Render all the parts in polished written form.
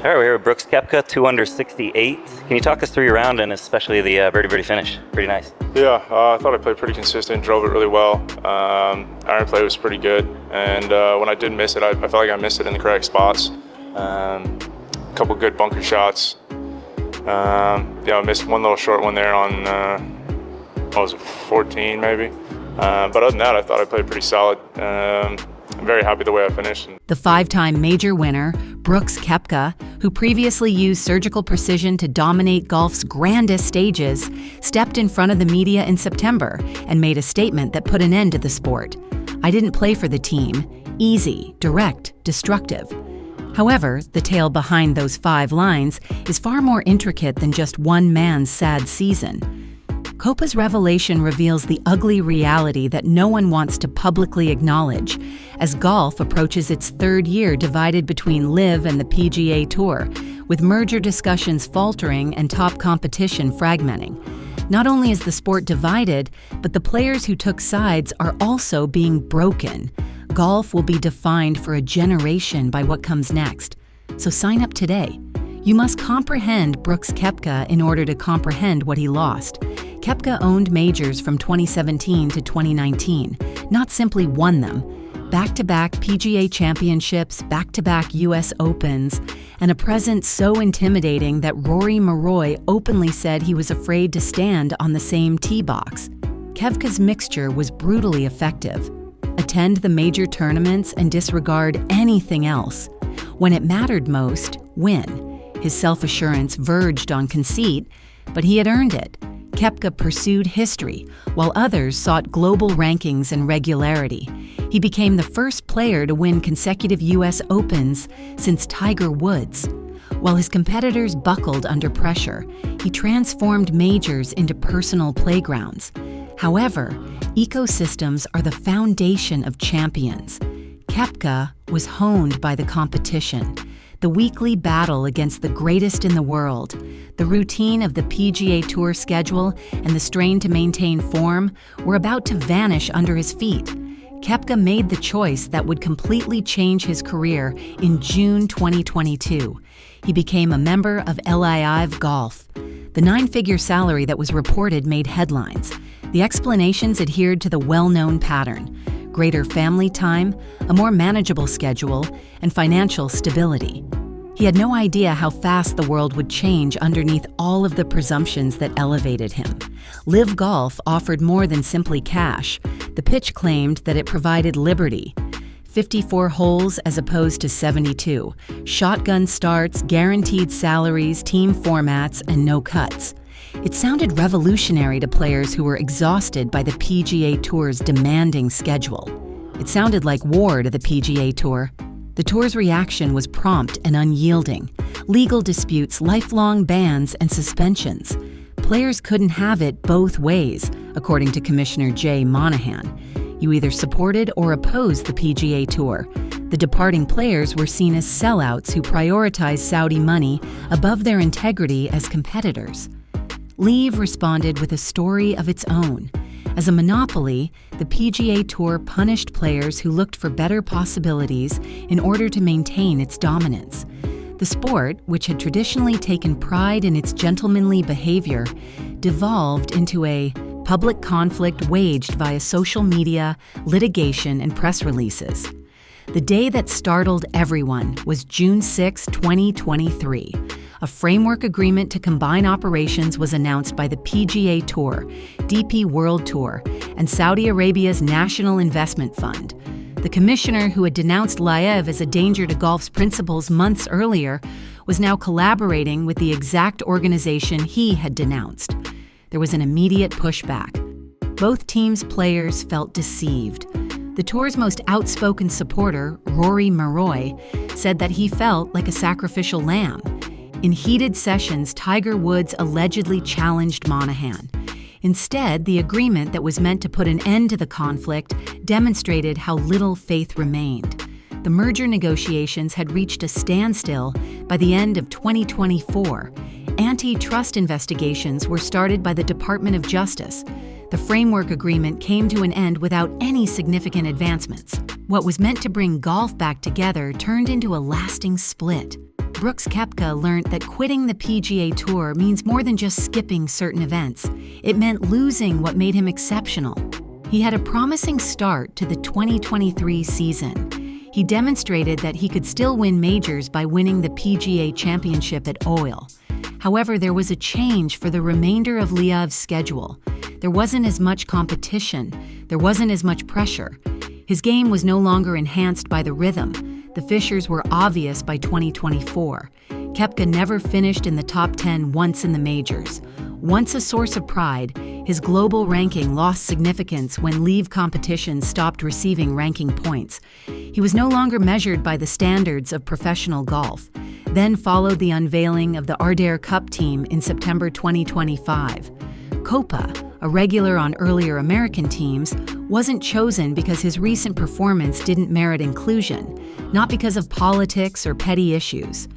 All right, we're here with Brooks Koepka, 2 under 68. Can you talk us through your round and especially the birdie finish? Pretty nice. Yeah, I thought I played pretty consistent, drove it really well. Iron play was pretty good, and when I did miss it, I felt like I missed it in the correct spots. A couple good bunker shots. I missed one little short one there on, what was it, 14 maybe? But other than that, I thought I played pretty solid. I'm very happy the way I finished. The 5-time major winner, Brooks Koepka, who previously used surgical precision to dominate golf's grandest stages, stepped in front of the media in September and made a statement that put an end to the sport. "I didn't play for the team. Easy, direct, destructive." However, the tale behind those 5 lines is far more intricate than just one man's sad season. Koepka's revelation reveals the ugly reality that no one wants to publicly acknowledge as golf approaches its 3rd year divided between LIV and the PGA Tour, with merger discussions faltering and top competition fragmenting. Not only is the sport divided, but the players who took sides are also being broken. Golf will be defined for a generation by what comes next. So sign up today. You must comprehend Brooks Koepka in order to comprehend what he lost. Koepka owned majors from 2017 to 2019, not simply won them. Back-to-back PGA championships, back-to-back US Opens, and a presence so intimidating that Rory McIlroy openly said he was afraid to stand on the same tee box. Koepka's mixture was brutally effective. Attend the major tournaments and disregard anything else. When it mattered most, win. His self-assurance verged on conceit, but he had earned it. Koepka pursued history, while others sought global rankings and regularity. He became the first player to win consecutive US Opens since Tiger Woods. While his competitors buckled under pressure, he transformed majors into personal playgrounds. However, ecosystems are the foundation of champions. Koepka was honed by the competition. The weekly battle against the greatest in the world, the routine of the PGA Tour schedule, and the strain to maintain form were about to vanish under his feet. Koepka made the choice that would completely change his career in June 2022. He became a member of LIV Golf. The 9-figure salary that was reported made headlines. The explanations adhered to the well-known pattern: greater family time, a more manageable schedule, and financial stability. He had no idea how fast the world would change underneath all of the presumptions that elevated him. LIV Golf offered more than simply cash. The pitch claimed that it provided liberty. 54 holes as opposed to 72, shotgun starts, guaranteed salaries, team formats, and no cuts. It sounded revolutionary to players who were exhausted by the PGA Tour's demanding schedule. It sounded like war to the PGA Tour. The Tour's reaction was prompt and unyielding. Legal disputes, lifelong bans, and suspensions. Players couldn't have it both ways, according to Commissioner Jay Monahan. You either supported or opposed the PGA Tour. The departing players were seen as sellouts who prioritized Saudi money above their integrity as competitors. LIV responded with a story of its own. As a monopoly, the PGA Tour punished players who looked for better possibilities in order to maintain its dominance. The sport, which had traditionally taken pride in its gentlemanly behavior, devolved into a public conflict waged via social media, litigation, and press releases. The day that startled everyone was June 6, 2023. A framework agreement to combine operations was announced by the PGA Tour, DP World Tour, and Saudi Arabia's National Investment Fund. The commissioner who had denounced LIV as a danger to golf's principles months earlier was now collaborating with the exact organization he had denounced. There was an immediate pushback. Both teams' players felt deceived. The tour's most outspoken supporter, Rory McIlroy, said that he felt like a sacrificial lamb. In heated sessions, Tiger Woods allegedly challenged Monahan. Instead, the agreement that was meant to put an end to the conflict demonstrated how little faith remained. The merger negotiations had reached a standstill by the end of 2024. Antitrust investigations were started by the Department of Justice. The framework agreement came to an end without any significant advancements. What was meant to bring golf back together turned into a lasting split. Brooks Koepka learned that quitting the PGA Tour means more than just skipping certain events. It meant losing what made him exceptional. He had a promising start to the 2023 season. He demonstrated that he could still win majors by winning the PGA Championship at Oil. However, there was a change for the remainder of Liav's schedule. There wasn't as much competition. There wasn't as much pressure. His game was no longer enhanced by the rhythm. The fissures were obvious by 2024. Koepka never finished in the top 10 once in the majors. Once a source of pride, his global ranking lost significance when LIV competitions stopped receiving ranking points. He was no longer measured by the standards of professional golf. Then followed the unveiling of the Ardere Cup team in September 2025. Koepka, a regular on earlier American teams, wasn't chosen because his recent performance didn't merit inclusion, not because of politics or petty issues.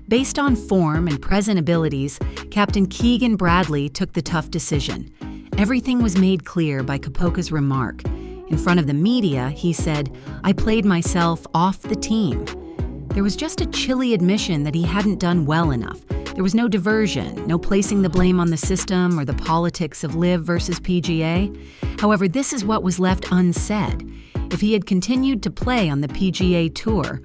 Based on form and present abilities, Captain Keegan Bradley took the tough decision. Everything was made clear by Koepka's remark. In front of the media, he said, "I played myself off the team." There was just a chilly admission that he hadn't done well enough. There was no diversion, no placing the blame on the system or the politics of LIV versus PGA. However, this is what was left unsaid. If he had continued to play on the PGA Tour,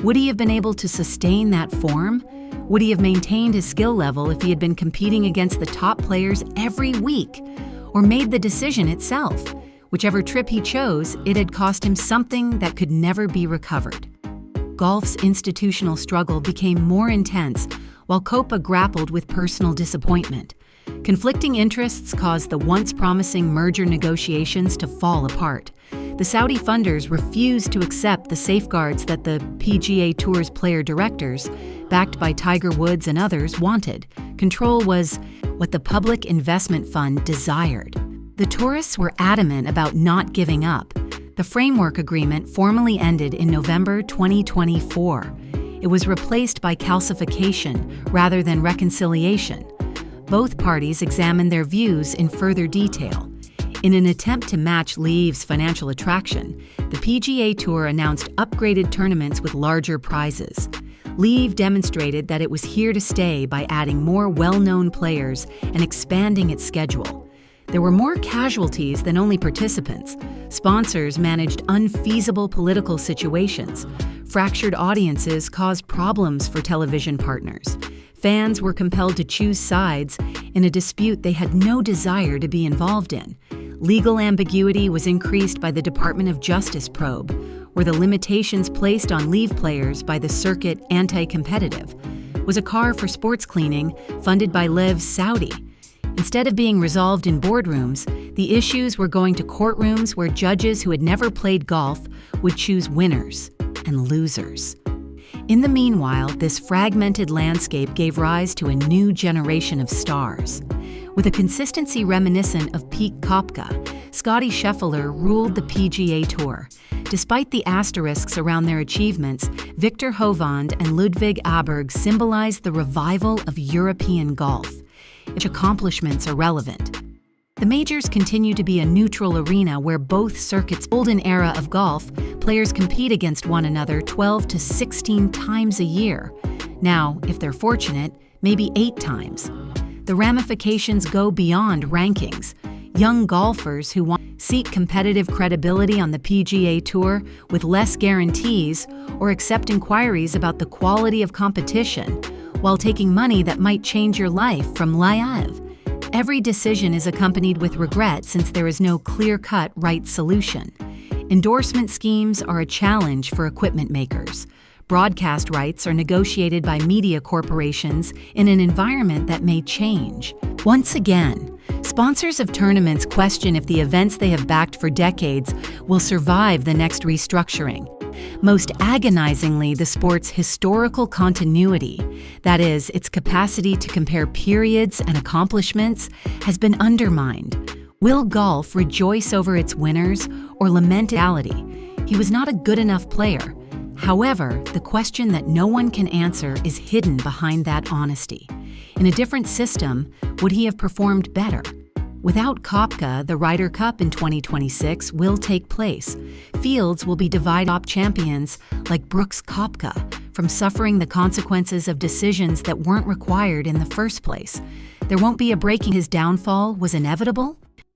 would he have been able to sustain that form? Would he have maintained his skill level if he had been competing against the top players every week? Or made the decision itself? Whichever trip he chose, it had cost him something that could never be recovered. Golf's institutional struggle became more intense while Koepka grappled with personal disappointment. Conflicting interests caused the once promising merger negotiations to fall apart. The Saudi funders refused to accept the safeguards that the PGA Tour's player directors, backed by Tiger Woods and others, wanted. Control was what the Public Investment Fund desired. The tourists were adamant about not giving up. The framework agreement formally ended in November 2024. It was replaced by calcification rather than reconciliation. Both parties examined their views in further detail. In an attempt to match LIV's financial attraction, the PGA Tour announced upgraded tournaments with larger prizes. LIV demonstrated that it was here to stay by adding more well-known players and expanding its schedule. There were more casualties than only participants. Sponsors managed unfeasible political situations. Fractured audiences caused problems for television partners. Fans were compelled to choose sides in a dispute they had no desire to be involved in. Legal ambiguity was increased by the Department of Justice probe, where the limitations placed on LIV players by the circuit anti-competitive. Was a car for sports cleaning funded by LIV Saudi. Instead of being resolved in boardrooms, the issues were going to courtrooms where judges who had never played golf would choose winners and losers. In the meanwhile, this fragmented landscape gave rise to a new generation of stars. With a consistency reminiscent of peak Koepka, Scottie Scheffler ruled the PGA Tour. Despite the asterisks around their achievements, Victor Hovland and Ludwig Aberg symbolized the revival of European golf. Its accomplishments are relevant. The majors continue to be a neutral arena where both circuits' golden era of golf, players compete against one another 12 to 16 times a year. Now, if they're fortunate, maybe 8 times. The ramifications go beyond rankings. Young golfers who seek competitive credibility on the PGA Tour with less guarantees or accept inquiries about the quality of competition while taking money that might change your life from LIV. Every decision is accompanied with regret since there is no clear-cut right solution. Endorsement schemes are a challenge for equipment makers. Broadcast rights are negotiated by media corporations in an environment that may change. Once again, sponsors of tournaments question if the events they have backed for decades will survive the next restructuring. Most agonizingly, the sport's historical continuity, that is, its capacity to compare periods and accomplishments, has been undermined. Will golf rejoice over its winners or lament reality? He was not a good enough player. However, the question that no one can answer is hidden behind that honesty. In a different system, would he have performed better? Without Koepka, the Ryder Cup in 2026 will take place. Fields will be divided up champions like Brooks Koepka from suffering the consequences of decisions that weren't required in the first place. There won't be a break. His downfall was inevitable?